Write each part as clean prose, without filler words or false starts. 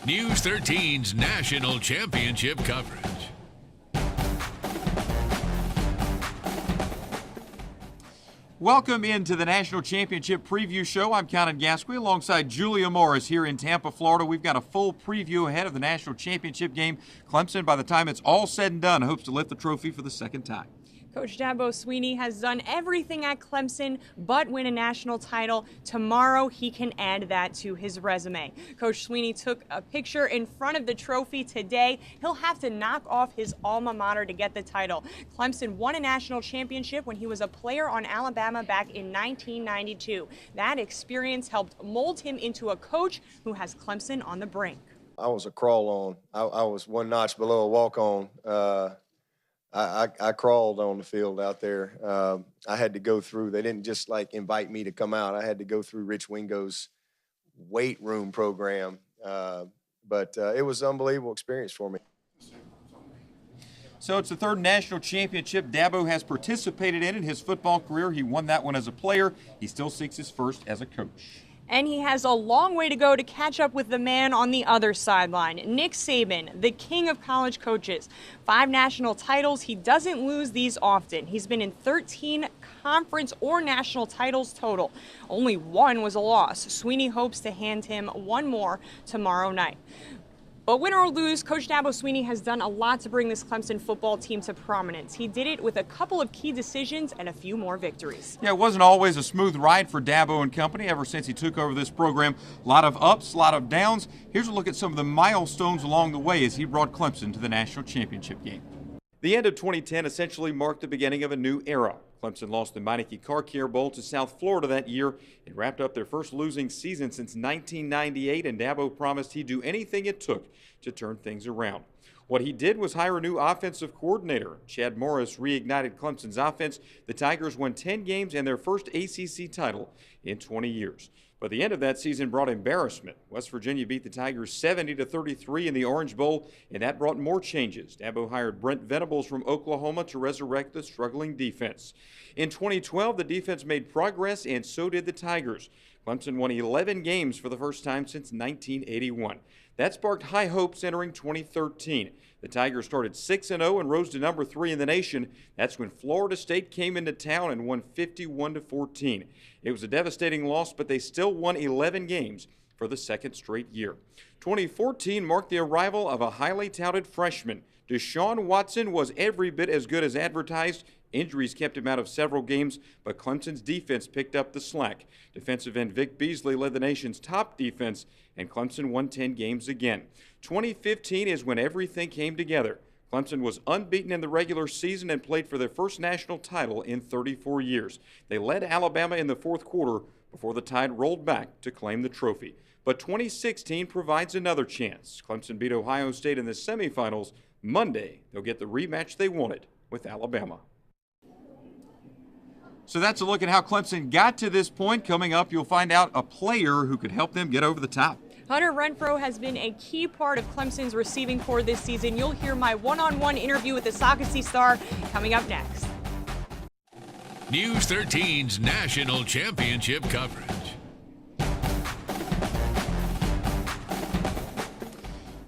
News 13's national championship coverage. Welcome into the National Championship Preview Show. I'm Conan Gasque alongside Julia Morris here in Tampa, Florida. We've got a full preview ahead of the National Championship game. Clemson, by the time it's all said and done, hopes to lift the trophy for the second time. Coach Dabo Swinney has done everything at Clemson but win a national title. Tomorrow, he can add that to his resume. Coach Swinney took a picture in front of the trophy today. He'll have to knock off his alma mater to get the title. Clemson won a national championship when he was a player on Alabama back in 1992. That experience helped mold him into a coach who has Clemson on the brink. I was a crawl-on. I was one notch below a walk-on. I crawled on the field out there. I had to go through. They didn't just invite me to come out. I had to go through Rich Wingo's weight room program. But it was an unbelievable experience for me. So it's the third national championship Dabo has participated in his football career. He won that one as a player. He still seeks his first as a coach. And he has a long way to go to catch up with the man on the other sideline, Nick Saban, the king of college coaches. 5 national titles. He doesn't lose these often. He's been in 13 conference or national titles total. Only one was a loss. Swinney hopes to hand him one more tomorrow night. But win or lose, Coach Dabo Swinney has done a lot to bring this Clemson football team to prominence. He did it with a couple of key decisions and a few more victories. Yeah, it wasn't always a smooth ride for Dabo and company ever since he took over this program. A lot of ups, a lot of downs. Here's a look at some of the milestones along the way as he brought Clemson to the national championship game. The end of 2010 essentially marked the beginning of a new era. Clemson lost the Meineke Car Care Bowl to South Florida that year. It wrapped up their first losing season since 1998, and Dabo promised he'd do anything it took to turn things around. What he did was hire a new offensive coordinator. Chad Morris reignited Clemson's offense. The Tigers won 10 games and their first ACC title in 20 years. But the end of that season brought embarrassment. West Virginia beat the Tigers 70-33 in the Orange Bowl, and that brought more changes. Dabo hired Brent Venables from Oklahoma to resurrect the struggling defense. In 2012, the defense made progress, and so did the Tigers. Clemson won 11 games for the first time since 1981. That sparked high hopes entering 2013. The Tigers started 6-0 and rose to number 3 in the nation. That's when Florida State came into town and won 51-14. It was a devastating loss, but they still won 11 games for the second straight year. 2014 marked the arrival of a highly touted freshman. Deshaun Watson was every bit as good as advertised. Injuries kept him out of several games, but Clemson's defense picked up the slack. Defensive end Vic Beasley led the nation's top defense, and Clemson won 10 games again. 2015 is when everything came together. Clemson was unbeaten in the regular season and played for their first national title in 34 years. They led Alabama in the fourth quarter before the Tide rolled back to claim the trophy. But 2016 provides another chance. Clemson beat Ohio State in the semifinals. Monday, they'll get the rematch they wanted with Alabama. So that's a look at how Clemson got to this point. Coming up, you'll find out a player who could help them get over the top. Hunter Renfroe has been a key part of Clemson's receiving corps this season. You'll hear my one-on-one interview with the Saucony star coming up next. News 13's national championship coverage.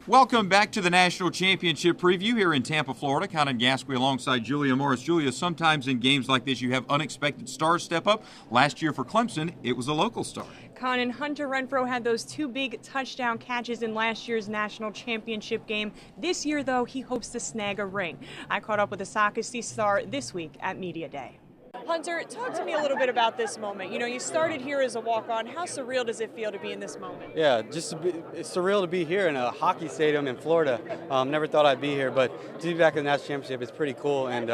Welcome back to the National Championship Preview here in Tampa, Florida. Conan Gasque alongside Julia Morris. Julia, sometimes in games like this you have unexpected stars step up. Last year for Clemson, it was a local star. Conan, Hunter Renfroe had those 2 big touchdown catches in last year's national championship game. This year, though, he hopes to snag a ring. I caught up with the Saucony star this week at Media Day. Hunter, talk to me a little bit about this moment. You know, you started here as a walk-on. How surreal does it feel to be in this moment? Yeah, it's surreal to be here in a hockey stadium in Florida. Never thought I'd be here, but to be back in the national championship is pretty cool. And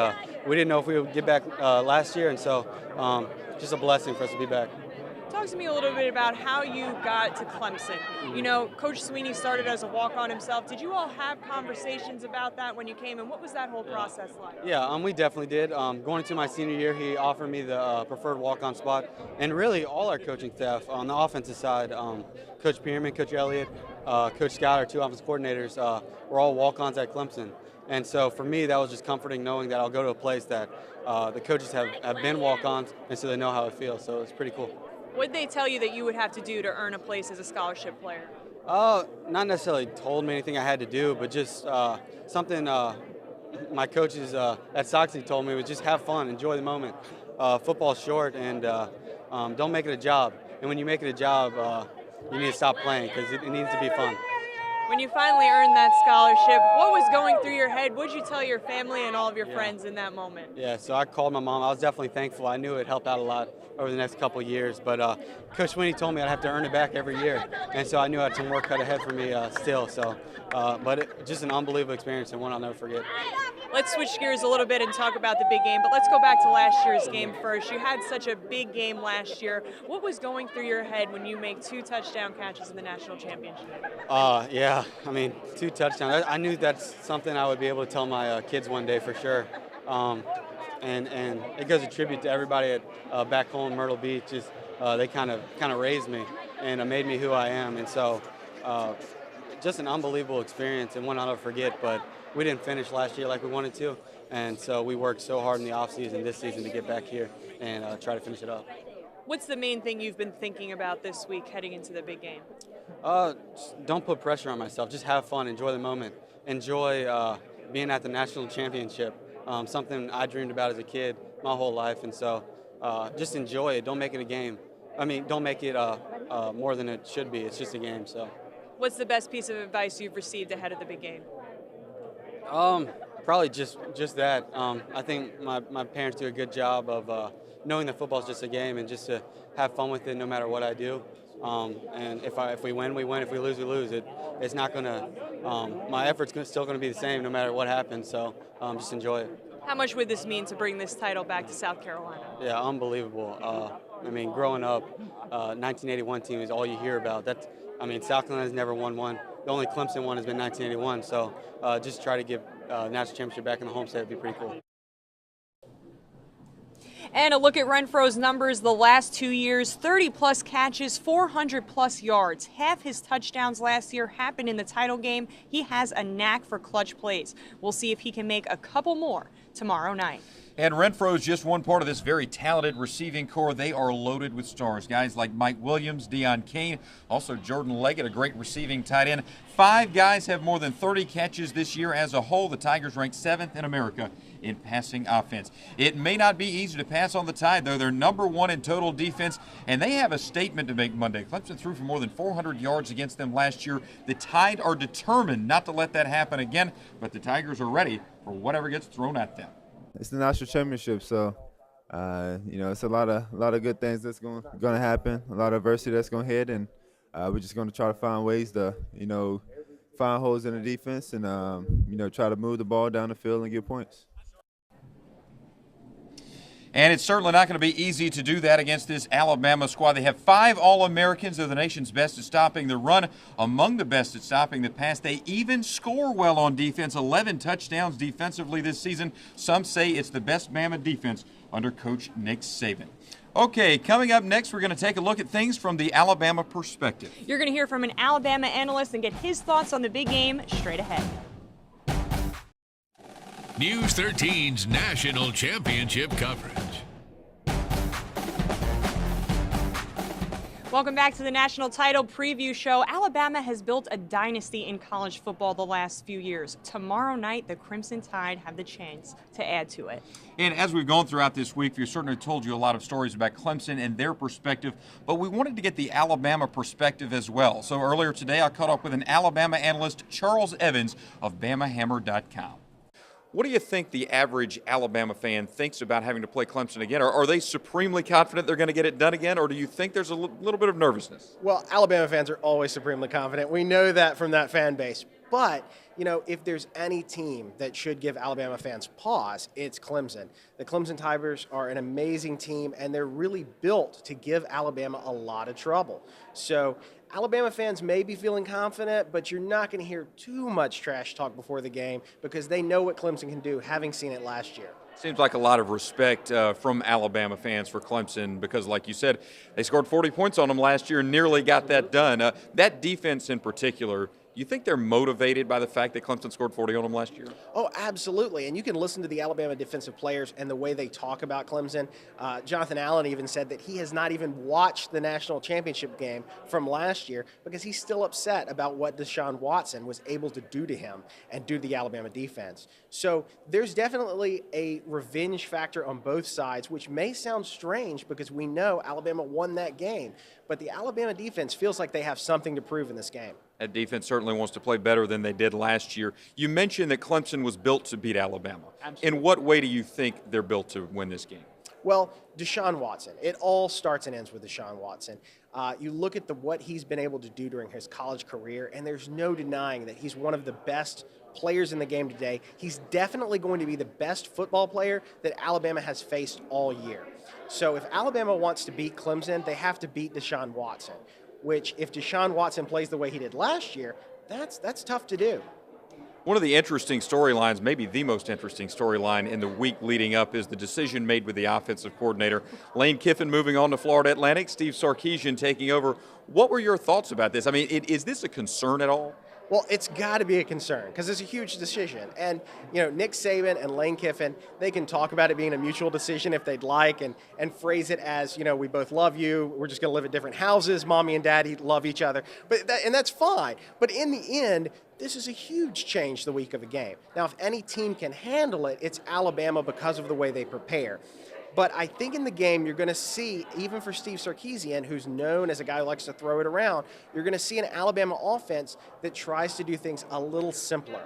we didn't know if we would get back last year, and so just a blessing for us to be back. Talk to me a little bit about how you got to Clemson. You know, Coach Swinney started as a walk-on himself. Did you all have conversations about that when you came, and what was that whole process like? Yeah, we definitely did. Going into my senior year, he offered me the preferred walk-on spot, and really all our coaching staff on the offensive side, Coach Pierman, Coach Elliott, Coach Scott, our 2 offensive coordinators, were all walk-ons at Clemson. And so for me, that was just comforting knowing that I'll go to a place that the coaches have been walk-ons, and so they know how it feels. So it's pretty cool. What did they tell you that you would have to do to earn a place as a scholarship player? Not necessarily told me anything I had to do, but just something my coaches at Soxy told me was just have fun, enjoy the moment. Football's short, and don't make it a job. And when you make it a job, you need to stop playing because it needs to be fun. When you finally earned that scholarship, what was going through your head? What did you tell your family and all of your friends in that moment? Yeah, so I called my mom. I was definitely thankful. I knew it helped out a lot over the next couple of years, but Coach Winnie told me I'd have to earn it back every year, and so I knew I had some work cut ahead for me still. So, just an unbelievable experience and one I'll never forget. Let's switch gears a little bit and talk about the big game, but let's go back to last year's game first. You had such a big game last year. What was going through your head when you make 2 touchdown catches in the national championship? Yeah, I mean, 2 touchdowns. I knew that's something I would be able to tell my kids one day for sure. And it goes a tribute to everybody at back home in Myrtle Beach. Just they kind of raised me and made me who I am. And so, just an unbelievable experience and one I'll never forget. But we didn't finish last year like we wanted to, and so we worked so hard in the offseason this season to get back here and try to finish it up. What's the main thing you've been thinking about this week heading into the big game? Just don't put pressure on myself. Just have fun. Enjoy the moment. Enjoy being at the national championship. Something I dreamed about as a kid my whole life, and so just enjoy it. Don't make it a game. I mean, don't make it more than it should be. It's just a game. So, what's the best piece of advice you've received ahead of the big game? Probably just that. I think my parents do a good job of knowing that football is just a game and just to have fun with it no matter what I do. And if we win, we win. If we lose, we lose. It's not gonna. My effort's still gonna be the same no matter what happens. So just enjoy it. How much would this mean to bring this title back to South Carolina? Yeah, unbelievable. I mean, growing up, 1981 team is all you hear about. South Carolina's never won one. The only Clemson one has been 1981. So just try to give national championship back in the home state would be pretty cool. And a look at Renfroe's numbers the last 2 years, 30-plus catches, 400-plus yards. Half his touchdowns last year happened in the title game. He has a knack for clutch plays. We'll see if he can make a couple more tomorrow night. And Renfroe is just one part of this very talented receiving core. They are loaded with stars. Guys like Mike Williams, Deion Kane, also Jordan Leggett, a great receiving tight end. 5 guys have more than 30 catches this year as a whole. The Tigers ranked 7th in America in passing offense. It may not be easy to pass on the Tide, though. They're number 1 in total defense, and they have a statement to make Monday. Clemson threw for more than 400 yards against them last year. The Tide are determined not to let that happen again, but the Tigers are ready for whatever gets thrown at them. It's the national championship, so it's a lot of good things that's going to happen, a lot of adversity that's going to hit, and we're just going to try to find ways to find holes in the defense and try to move the ball down the field and get points. And it's certainly not going to be easy to do that against this Alabama squad. They have 5 All-Americans. They're the nation's best at stopping the run, among the best at stopping the pass. They even score well on defense, 11 touchdowns defensively this season. Some say it's the best Bama defense under Coach Nick Saban. Okay, coming up next, we're going to take a look at things from the Alabama perspective. You're going to hear from an Alabama analyst and get his thoughts on the big game straight ahead. News 13's national championship coverage. Welcome back to the National Title Preview Show. Alabama has built a dynasty in college football the last few years. Tomorrow night, the Crimson Tide have the chance to add to it. And as we've gone throughout this week, we've certainly told you a lot of stories about Clemson and their perspective, but we wanted to get the Alabama perspective as well. So earlier today, I caught up with an Alabama analyst, Charles Evans of BamaHammer.com. What do you think the average Alabama fan thinks about having to play Clemson again? Are they supremely confident they're going to get it done again, or do you think there's a little bit of nervousness? Well, Alabama fans are always supremely confident. We know that from that fan base. But, if there's any team that should give Alabama fans pause, it's Clemson. The Clemson Tigers are an amazing team, and they're really built to give Alabama a lot of trouble. So Alabama fans may be feeling confident, but you're not going to hear too much trash talk before the game because they know what Clemson can do, having seen it last year. Seems like a lot of respect from Alabama fans for Clemson because, like you said, they scored 40 points on them last year and nearly got that done. That defense in particular Do you think they're motivated by the fact that Clemson scored 40 on them last year? Oh, absolutely. And you can listen to the Alabama defensive players and the way they talk about Clemson. Jonathan Allen even said that he has not even watched the national championship game from last year because he's still upset about what Deshaun Watson was able to do to him and do to the Alabama defense. So there's definitely a revenge factor on both sides, which may sound strange because we know Alabama won that game. But the Alabama defense feels like they have something to prove in this game. That defense certainly wants to play better than they did last year. You mentioned that Clemson was built to beat Alabama. Absolutely. In what way do you think they're built to win this game? Well, Deshaun Watson. It all starts and ends with Deshaun Watson. You look at what he's been able to do during his college career, and there's no denying that he's one of the best players in the game today. He's definitely going to be the best football player that Alabama has faced all year. So if Alabama wants to beat Clemson, they have to beat Deshaun Watson, which if Deshaun Watson plays the way he did last year, that's tough to do. One of the interesting storylines, maybe the most interesting storyline in the week leading up, is the decision made with the offensive coordinator. Lane Kiffin moving on to Florida Atlantic, Steve Sarkisian taking over. What were your thoughts about this? I mean, is this a concern at all? Well, it's got to be a concern because it's a huge decision. And, Nick Saban and Lane Kiffin, they can talk about it being a mutual decision if they'd like and phrase it as, we both love you. We're just going to live at different houses. Mommy and daddy love each other. And that's fine. But in the end, this is a huge change the week of a game. Now, if any team can handle it, it's Alabama because of the way they prepare. But I think in the game, you're going to see, even for Steve Sarkisian, who's known as a guy who likes to throw it around, you're going to see an Alabama offense that tries to do things a little simpler.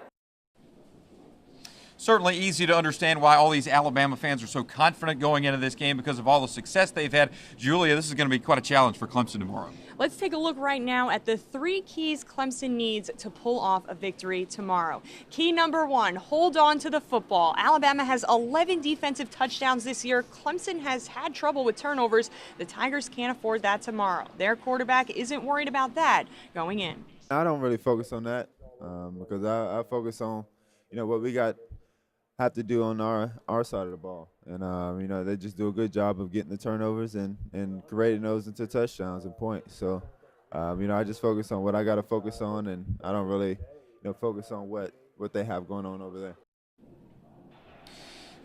Certainly easy to understand why all these Alabama fans are so confident going into this game because of all the success they've had. Julia, this is going to be quite a challenge for Clemson tomorrow. Let's take a look right now at the 3 keys Clemson needs to pull off a victory tomorrow. Key number 1, hold on to the football. Alabama has 11 defensive touchdowns this year. Clemson has had trouble with turnovers. The Tigers can't afford that tomorrow. Their quarterback isn't worried about that going in. I don't really focus on that because I focus on, what we have to do on our side of the ball. And, they just do a good job of getting the turnovers and creating those into touchdowns and points. So, I just focus on what I got to focus on, and I don't really, focus on what they have going on over there.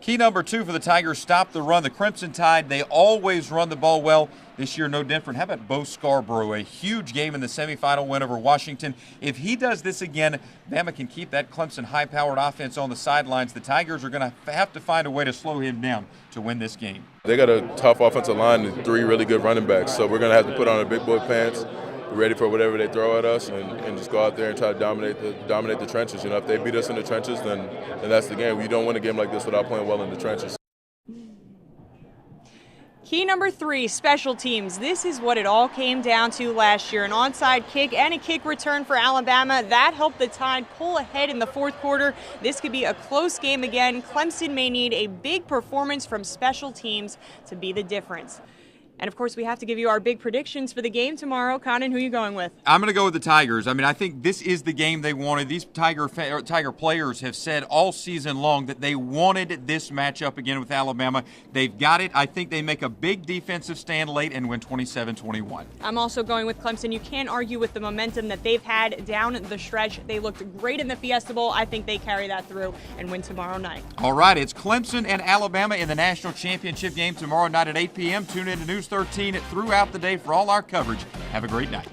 Key number 2 for the Tigers, stop the run. The Crimson Tide, they always run the ball well. This year, no different. How about Bo Scarborough? A huge game in the semifinal win over Washington. If he does this again, Bama can keep that Clemson high-powered offense on the sidelines. The Tigers are going to have to find a way to slow him down to win this game. They got a tough offensive line and 3 really good running backs, so we're going to have to put on our big boy pants, be ready for whatever they throw at us, and just go out there and try to dominate the trenches. If they beat us in the trenches, then that's the game. You don't win a game like this without playing well in the trenches. Key number 3, special teams. This is what it all came down to last year. An onside kick and a kick return for Alabama. That helped the Tide pull ahead in the 4th quarter. This could be a close game again. Clemson may need a big performance from special teams to be the difference. And, of course, we have to give you our big predictions for the game tomorrow. Conan, who are you going with? I'm going to go with the Tigers. I think this is the game they wanted. These Tiger players have said all season long that they wanted this matchup again with Alabama. They've got it. I think they make a big defensive stand late and win 27-21. I'm also going with Clemson. You can't argue with the momentum that they've had down the stretch. They looked great in the Fiesta Bowl. I think they carry that through and win tomorrow night. All right, it's Clemson and Alabama in the national championship game tomorrow night at 8 p.m. Tune in to News 13 throughout the day for all our coverage. Have a great night.